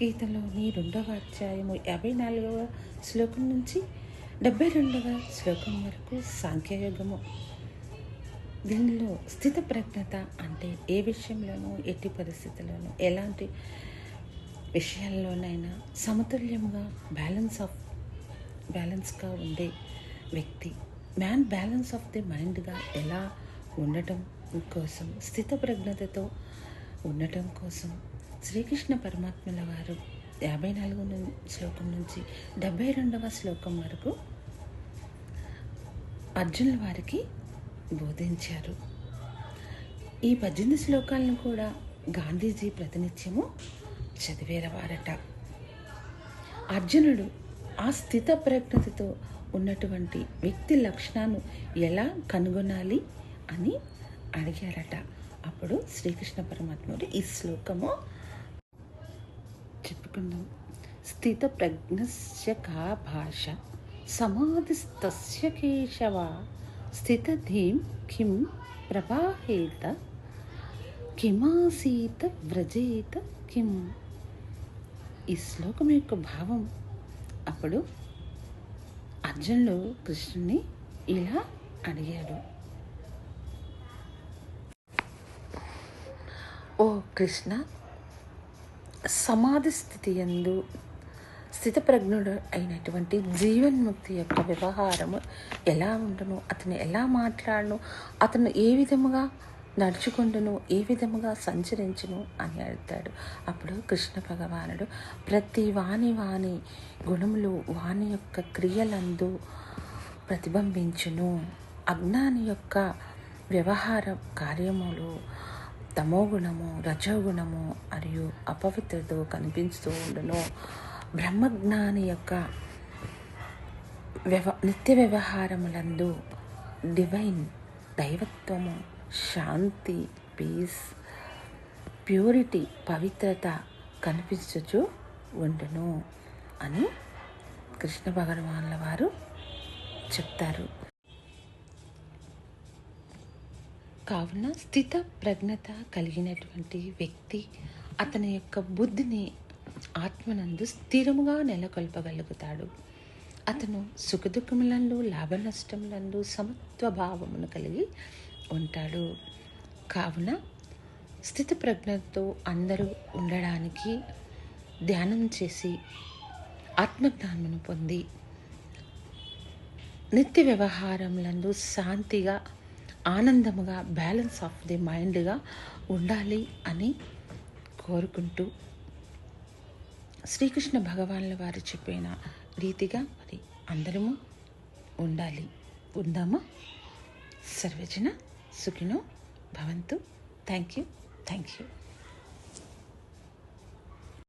భగవద్గీతలోని 2వ అధ్యాయము 54వ శ్లోకం నుంచి 72వ శ్లోకం వరకు సాంఖ్యయోగము. దీనిలో స్థిత ప్రజ్ఞత అంటే ఏ విషయంలోనూ, ఎట్టి పరిస్థితుల్లోనూ, ఎలాంటి విషయాల్లోనైనా సమతుల్యంగా బ్యాలెన్స్గా ఉండే వ్యక్తి, బ్యాలెన్స్ ఆఫ్ ది మైండ్గా ఎలా ఉండటం కోసం, స్థిత ప్రజ్ఞతతో ఉండటం కోసం శ్రీకృష్ణ పరమాత్మల వారు 54వ శ్లోకం నుంచి 72వ శ్లోకం వరకు అర్జునుల వారికి బోధించారు. ఈ 18 శ్లోకాలను కూడా గాంధీజీ ప్రతినిత్యము చదివేవారట. అర్జునుడు ఆ స్థిత ప్రజ్ఞతతో ఉన్నటువంటి వ్యక్తి లక్షణాన్ని ఎలా కనుగొనాలి అని అడిగారట. అప్పుడు శ్రీకృష్ణ పరమాత్ముడు ఈ శ్లోకము చెప్పుకుందాం. స్థిత ప్రజ్ఞస్య కా భాష సమాధిస్తస్య కేశవ స్థితధీం కిం ప్రభాహేత కిమాసీత వ్రజేత కిం. ఈ శ్లోకం యొక్క భావం, అప్పుడు అర్జునుడు కృష్ణుని ఇలా అడిగాడు: ఓ కృష్ణ, సమాధి స్థితి యందు స్థితప్రజ్ఞుడు అయినటువంటి జీవన్ముక్తి యొక్క వ్యవహారము ఎలా ఉండును, అతను ఎలా మాట్లాడును, అతను ఏ విధముగా నడుచుకుంటును, ఏ విధముగా సంచరించును అని అడుగుతాడు. అప్పుడు కృష్ణ భగవానుడు ప్రతి వాని గుణములు వాని యొక్క క్రియలందు ప్రతిబింబించును. అజ్ఞాని యొక్క వ్యవహార కార్యములు తమోగుణము, రజోగుణము మరియు అపవిత్రతో కనిపిస్తూ ఉండును. బ్రహ్మజ్ఞాని యొక్క నిత్య వ్యవహారములందు డివైన్ దైవత్వము, శాంతి, పీస్, ప్యూరిటీ, పవిత్రత కనిపించుచు ఉండును అని కృష్ణ భగవానుల వారు చెప్తారు. కావున స్థిత ప్రజ్ఞత కలిగినటువంటి వ్యక్తి అతని యొక్క బుద్ధిని ఆత్మనందు స్థిరముగా నెలకొల్పగలుగుతాడు. అతను సుఖదుఖములందు, లాభ నష్టములందు సమత్వ భావమును కలిగి ఉంటాడు. కావున స్థిత ప్రజ్ఞతో అందరూ ఉండడానికి ధ్యానం చేసి ఆత్మజ్ఞానమును పొంది నిత్య వ్యవహారములందు శాంతిగా, ఆనందముగా, బ్యాలెన్స్ ఆఫ్ ది మైండ్గా ఉండాలి అని కోరుకుంటూ శ్రీకృష్ణ భగవానుల వారు చెప్పిన రీతిగా మరి అందరము ఉందామా? సర్వజన సుఖినో భవంతు. Thank you.